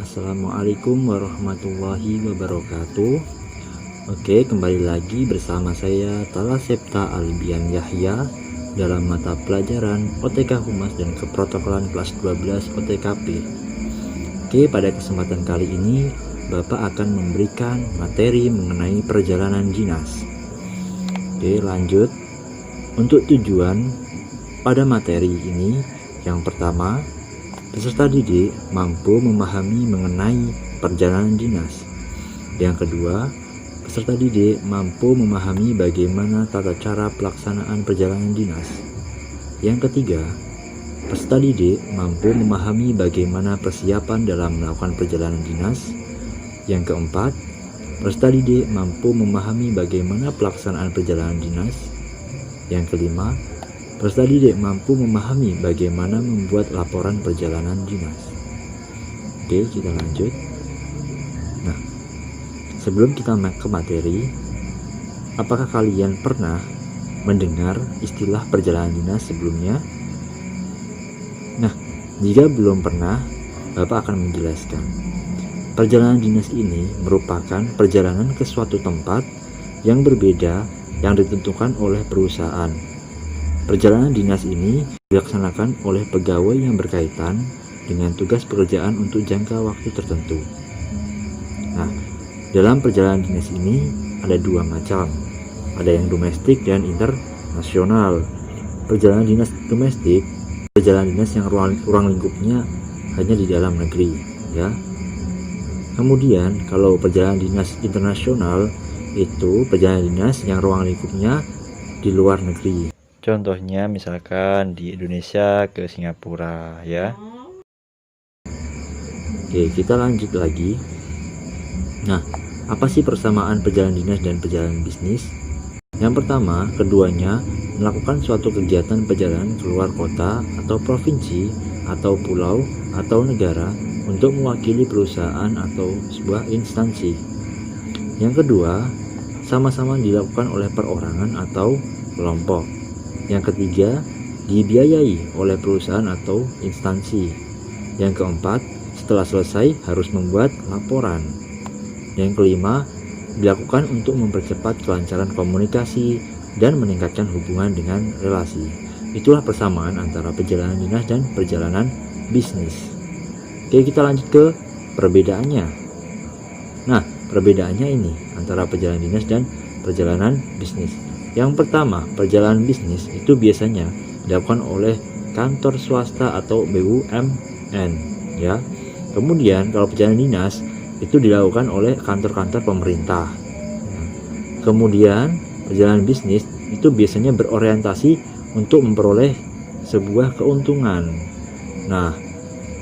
Assalamualaikum warahmatullahi wabarakatuh. Oke, kembali lagi bersama saya Tala Septa Albian Yahya dalam mata pelajaran OTK Humas dan Keprotokolan kelas 12 OTKP. Oke, pada kesempatan kali ini Bapak akan memberikan materi mengenai perjalanan dinas. Oke, lanjut. Untuk tujuan pada materi ini, yang pertama, peserta didik mampu memahami mengenai perjalanan dinas. Yang kedua, peserta didik mampu memahami bagaimana tata cara pelaksanaan perjalanan dinas. Yang ketiga, peserta didik mampu memahami bagaimana persiapan dalam melakukan perjalanan dinas. Yang keempat, peserta didik mampu memahami bagaimana pelaksanaan perjalanan dinas. Yang kelima, peserta didik mampu memahami bagaimana membuat laporan perjalanan dinas. Oke, kita lanjut. Nah, sebelum kita ke materi, apakah kalian pernah mendengar istilah perjalanan dinas sebelumnya? Nah, jika belum pernah, Bapak akan menjelaskan. Perjalanan dinas ini merupakan perjalanan ke suatu tempat yang berbeda yang ditentukan oleh perusahaan. Perjalanan dinas ini dilaksanakan oleh pegawai yang berkaitan dengan tugas pekerjaan untuk jangka waktu tertentu. Nah, dalam perjalanan dinas ini ada dua macam. Ada yang domestik dan internasional. Perjalanan dinas domestik, perjalanan dinas yang ruang lingkupnya hanya di dalam negeri, ya. Kemudian kalau perjalanan dinas internasional itu perjalanan dinas yang ruang lingkupnya di luar negeri. Contohnya misalkan di Indonesia ke Singapura, ya. Oke, kita lanjut lagi. Nah, apa sih persamaan perjalanan dinas dan perjalanan bisnis? Yang pertama, keduanya melakukan suatu kegiatan perjalanan keluar kota atau provinsi atau pulau atau negara untuk mewakili perusahaan atau sebuah instansi. Yang kedua, sama-sama dilakukan oleh perorangan atau kelompok. Yang ketiga, dibiayai oleh perusahaan atau instansi. Yang keempat, setelah selesai harus membuat laporan. Yang kelima, dilakukan untuk mempercepat kelancaran komunikasi dan meningkatkan hubungan dengan relasi. Itulah persamaan antara perjalanan dinas dan perjalanan bisnis. Oke, kita lanjut ke perbedaannya. Nah, perbedaannya ini antara perjalanan dinas dan perjalanan bisnis. Yang pertama, perjalanan bisnis itu biasanya dilakukan oleh kantor swasta atau BUMN, ya. Kemudian kalau perjalanan dinas itu dilakukan oleh kantor-kantor pemerintah. Kemudian perjalanan bisnis itu biasanya berorientasi untuk memperoleh sebuah keuntungan. Nah,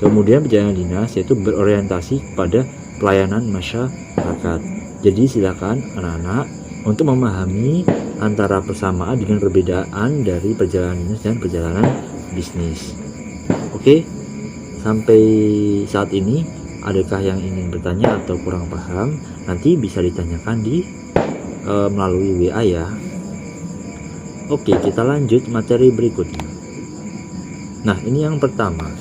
kemudian perjalanan dinas yaitu berorientasi kepada pelayanan masyarakat. Jadi silakan anak-anak untuk memahami antara persamaan dengan perbedaan dari perjalanan dinas dan perjalanan bisnis. Oke, sampai saat ini adakah yang ingin bertanya atau kurang paham? Nanti bisa ditanyakan di melalui WA, ya. Oke, kita lanjut materi berikutnya. Nah, ini yang pertama,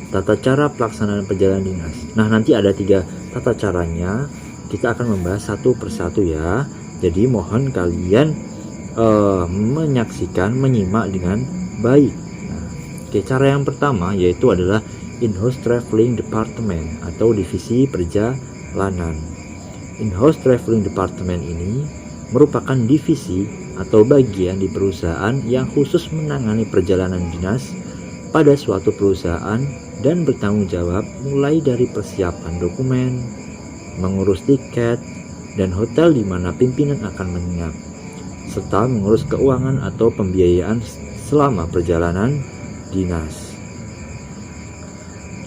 tata cara pelaksanaan perjalanan dinas. Nah, nanti ada 3 tata caranya. Kita akan membahas satu persatu, ya. Jadi mohon kalian menyimak dengan baik. Nah, oke, cara yang pertama yaitu adalah in-house traveling department atau divisi perjalanan. In-house traveling department ini merupakan divisi atau bagian di perusahaan yang khusus menangani perjalanan dinas pada suatu perusahaan dan bertanggung jawab mulai dari persiapan dokumen, mengurus tiket, dan hotel di mana pimpinan akan menginap, serta mengurus keuangan atau pembiayaan selama perjalanan dinas.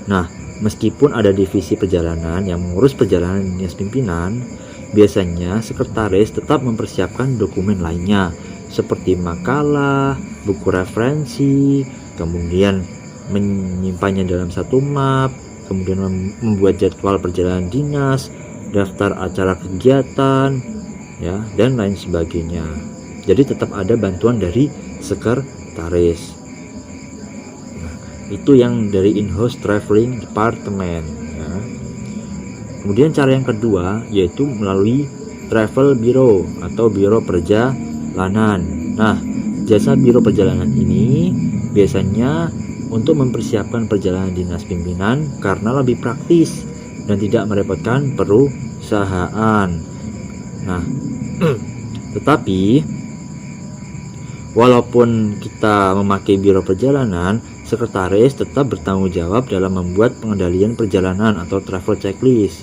Nah, meskipun ada divisi perjalanan yang mengurus perjalanan dinas pimpinan, biasanya sekretaris tetap mempersiapkan dokumen lainnya seperti makalah, buku referensi, kemudian menyimpannya dalam satu map, kemudian membuat jadwal perjalanan dinas, daftar acara kegiatan, ya, dan lain sebagainya. Jadi tetap ada bantuan dari sekretaris. Nah, itu yang dari in-house traveling department, ya. Kemudian cara yang kedua yaitu melalui travel bureau atau biro perjalanan. Nah, jasa biro perjalanan ini biasanya untuk mempersiapkan perjalanan dinas pimpinan karena lebih praktis dan tidak merepotkan perusahaan. Nah, tetapi walaupun kita memakai biro perjalanan, sekretaris tetap bertanggung jawab dalam membuat pengendalian perjalanan atau travel checklist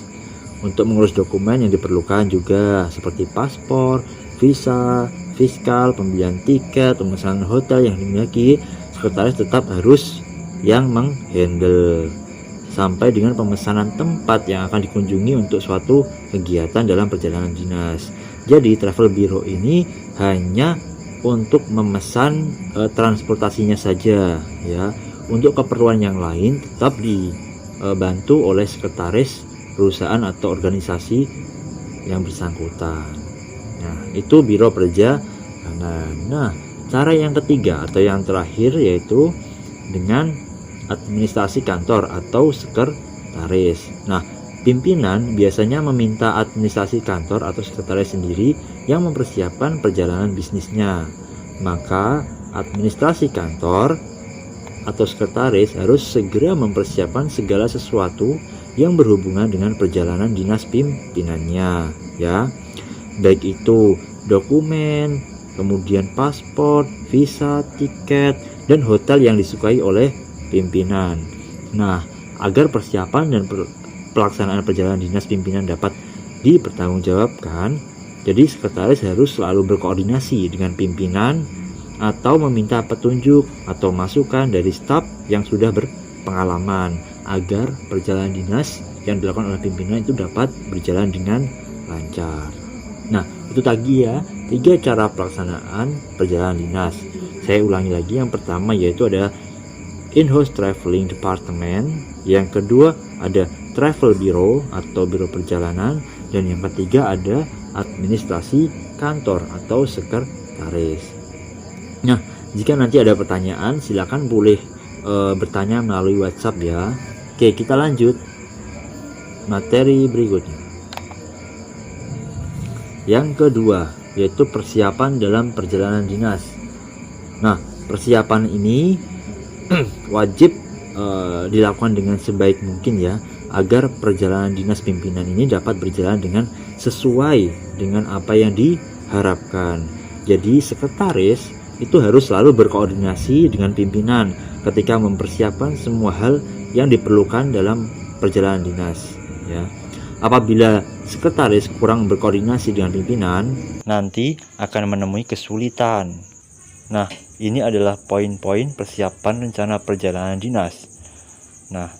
untuk mengurus dokumen yang diperlukan juga seperti paspor, visa, fiskal, pembelian tiket, pemesanan hotel yang dimiliki. Sekretaris tetap harus yang menghandle sampai dengan pemesanan tempat yang akan dikunjungi untuk suatu kegiatan dalam perjalanan dinas. Jadi travel bureau ini hanya untuk memesan transportasinya saja ya. Untuk keperluan yang lain tetap dibantu oleh sekretaris perusahaan atau organisasi yang bersangkutan. Nah, itu biro perjalanan. Nah, cara yang ketiga atau yang terakhir yaitu dengan administrasi kantor atau sekretaris. Nah, pimpinan biasanya meminta administrasi kantor atau sekretaris sendiri yang mempersiapkan perjalanan bisnisnya. Maka administrasi kantor atau sekretaris harus segera mempersiapkan segala sesuatu yang berhubungan dengan perjalanan dinas pimpinannya ya. Baik itu dokumen, kemudian paspor, visa, tiket, dan hotel yang disukai oleh pimpinan. Nah, agar persiapan dan pelaksanaan perjalanan dinas pimpinan dapat dipertanggungjawabkan, jadi sekretaris harus selalu berkoordinasi dengan pimpinan atau meminta petunjuk atau masukan dari staf yang sudah berpengalaman agar perjalanan dinas yang dilakukan oleh pimpinan itu dapat berjalan dengan lancar. Nah, itu tadi ya 3 cara pelaksanaan perjalanan dinas. Saya ulangi lagi, yang pertama yaitu ada in-house traveling department, yang kedua ada travel bureau atau biro perjalanan, dan yang ketiga ada administrasi kantor atau sekretaris. Nah, jika nanti ada pertanyaan silakan boleh bertanya melalui WhatsApp ya. Oke, kita lanjut materi berikutnya. Yang kedua yaitu persiapan dalam perjalanan dinas. Nah, persiapan ini wajib dilakukan dengan sebaik mungkin ya, agar perjalanan dinas pimpinan ini dapat berjalan dengan sesuai dengan apa yang diharapkan. Jadi sekretaris itu harus selalu berkoordinasi dengan pimpinan ketika mempersiapkan semua hal yang diperlukan dalam perjalanan dinas ya. Apabila sekretaris kurang berkoordinasi dengan pimpinan, nanti akan menemui kesulitan. Nah, ini adalah poin-poin persiapan rencana perjalanan dinas. Nah,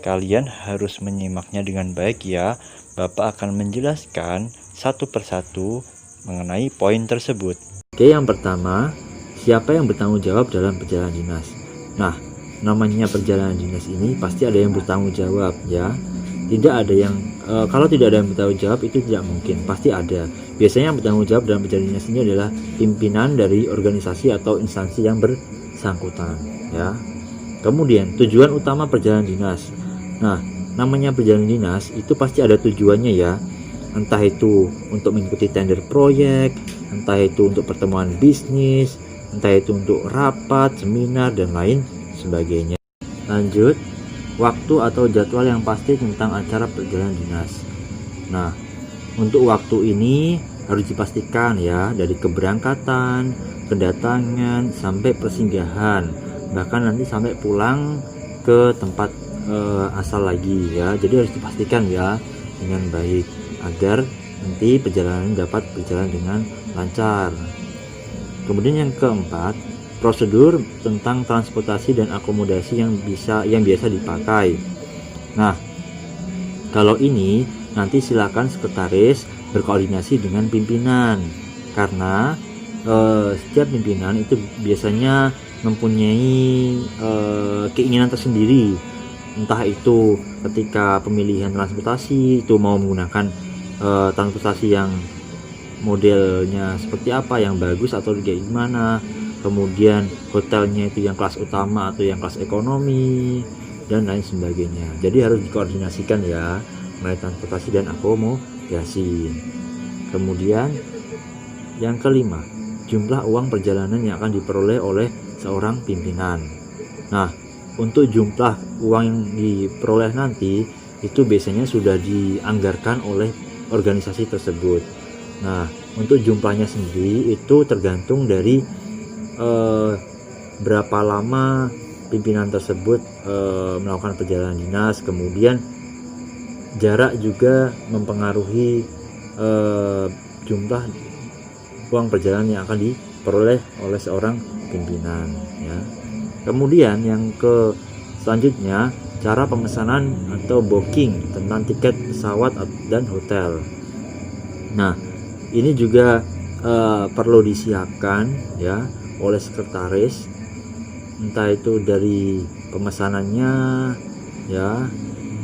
kalian harus menyimaknya dengan baik ya. Bapak akan menjelaskan satu persatu mengenai poin tersebut. Oke, yang pertama, siapa yang bertanggung jawab dalam perjalanan dinas? Nah, namanya perjalanan dinas ini pasti ada yang bertanggung jawab ya. Tidak ada yang kalau tidak ada yang bertanggung jawab itu tidak mungkin, pasti ada. Biasanya yang bertanggung jawab dalam perjalanan dinas ini adalah pimpinan dari organisasi atau instansi yang bersangkutan ya. Kemudian tujuan utama perjalanan dinas. Nah, namanya perjalanan dinas itu pasti ada tujuannya ya. Entah itu untuk mengikuti tender proyek, entah itu untuk pertemuan bisnis, entah itu untuk rapat, seminar, dan lain sebagainya. Lanjut, waktu atau jadwal yang pasti tentang acara perjalanan dinas. Nah, untuk waktu ini harus dipastikan ya, dari keberangkatan, kedatangan, sampai persinggahan, bahkan nanti sampai pulang ke tempat asal lagi ya. Jadi harus dipastikan ya dengan baik agar nanti perjalanan dapat berjalan dengan lancar. Kemudian yang keempat, prosedur tentang transportasi dan akomodasi yang biasa dipakai. Nah, kalau ini nanti silakan sekretaris berkoordinasi dengan pimpinan, karena setiap pimpinan itu biasanya mempunyai keinginan tersendiri. Entah itu ketika pemilihan transportasi itu mau menggunakan transportasi yang modelnya seperti apa, yang bagus atau kayak gimana. Kemudian hotelnya itu yang kelas utama atau yang kelas ekonomi, dan lain sebagainya. Jadi harus dikoordinasikan ya mulai transportasi dan akomodasi. Kemudian yang kelima, jumlah uang perjalanan yang akan diperoleh oleh seorang pimpinan. Nah, untuk jumlah uang yang diperoleh nanti itu biasanya sudah dianggarkan oleh organisasi tersebut. Nah, untuk jumlahnya sendiri itu tergantung dari berapa lama pimpinan tersebut melakukan perjalanan dinas. Kemudian jarak juga mempengaruhi jumlah uang perjalanan yang akan diperoleh oleh seorang pimpinan, ya. Kemudian yang selanjutnya, cara pemesanan atau booking tentang tiket pesawat dan hotel. Nah, ini juga perlu disiapkan ya oleh sekretaris, entah itu dari pemesanannya ya,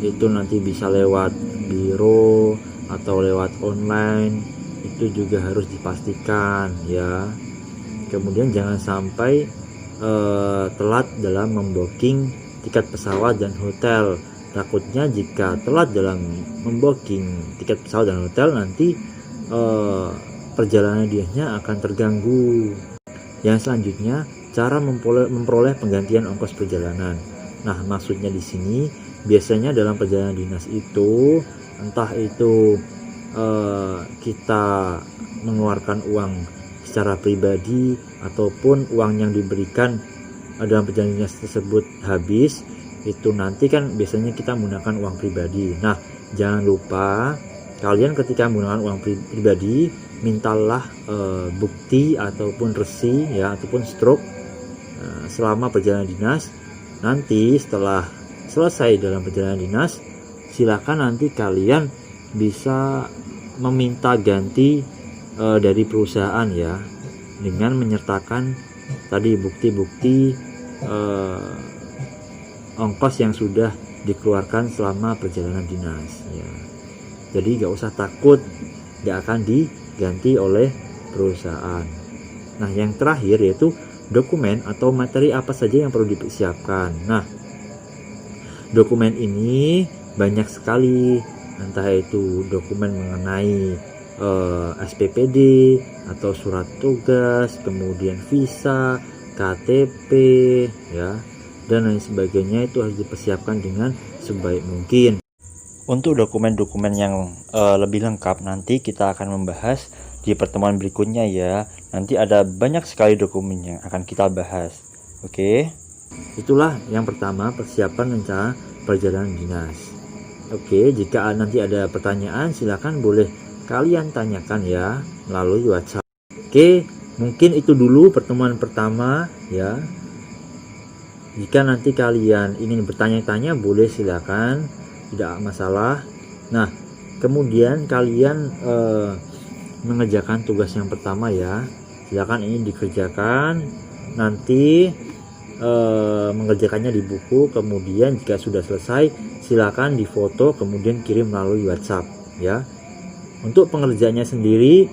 itu nanti bisa lewat biro atau lewat online, itu juga harus dipastikan ya. Kemudian jangan sampai telat dalam membooking tiket pesawat dan hotel. Takutnya jika telat dalam membooking tiket pesawat dan hotel, nanti perjalanan dinasnya akan terganggu. Yang selanjutnya, cara memperoleh penggantian ongkos perjalanan. Nah, maksudnya di sini biasanya dalam perjalanan dinas itu, entah itu kita mengeluarkan uang secara pribadi ataupun uang yang diberikan dalam perjalanan dinas tersebut habis, itu nanti kan biasanya kita menggunakan uang pribadi. Nah, jangan lupa kalian ketika menggunakan uang pribadi, mintalah bukti ataupun resi ya, ataupun struk selama perjalanan dinas. Nanti setelah selesai dalam perjalanan dinas, silakan nanti kalian bisa meminta ganti dari perusahaan ya, dengan menyertakan tadi bukti-bukti ongkos yang sudah dikeluarkan selama perjalanan dinas ya. Jadi gak usah takut gak akan diganti oleh perusahaan. Nah, yang terakhir yaitu dokumen atau materi apa saja yang perlu dipersiapkan. Nah, dokumen ini banyak sekali, entah itu dokumen mengenai SPPD atau surat tugas, kemudian visa, KTP ya, dan lain sebagainya. Itu harus dipersiapkan dengan sebaik mungkin. Untuk dokumen-dokumen yang lebih lengkap nanti kita akan membahas di pertemuan berikutnya ya. Nanti ada banyak sekali dokumen yang akan kita bahas. Oke. Itulah yang pertama, persiapan rencana perjalanan dinas. Oke, jika nanti ada pertanyaan silakan boleh kalian tanyakan ya melalui WhatsApp. Oke, mungkin itu dulu pertemuan pertama ya. Jika nanti kalian ingin bertanya-tanya boleh silakan, tidak masalah. Nah, kemudian kalian mengerjakan tugas yang pertama ya. Silakan ini dikerjakan. Nanti mengerjakannya di buku. Kemudian jika sudah selesai silakan difoto kemudian kirim melalui WhatsApp ya. Untuk pengerjaannya sendiri,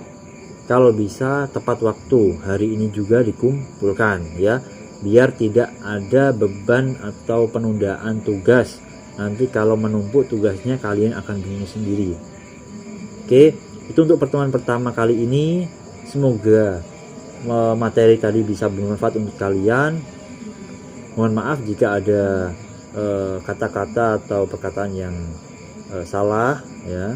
kalau bisa tepat waktu hari ini juga dikumpulkan ya, biar tidak ada beban atau penundaan tugas. Nanti kalau menumpuk tugasnya kalian akan bingung sendiri. Oke, itu untuk pertemuan pertama kali ini. Semoga materi tadi bisa bermanfaat untuk kalian. Mohon maaf jika ada kata-kata atau perkataan yang salah ya.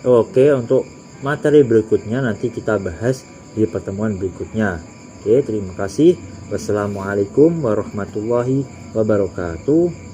Oke, untuk materi berikutnya nanti kita bahas di pertemuan berikutnya. Oke, terima kasih. Wassalamualaikum warahmatullahi wabarakatuh.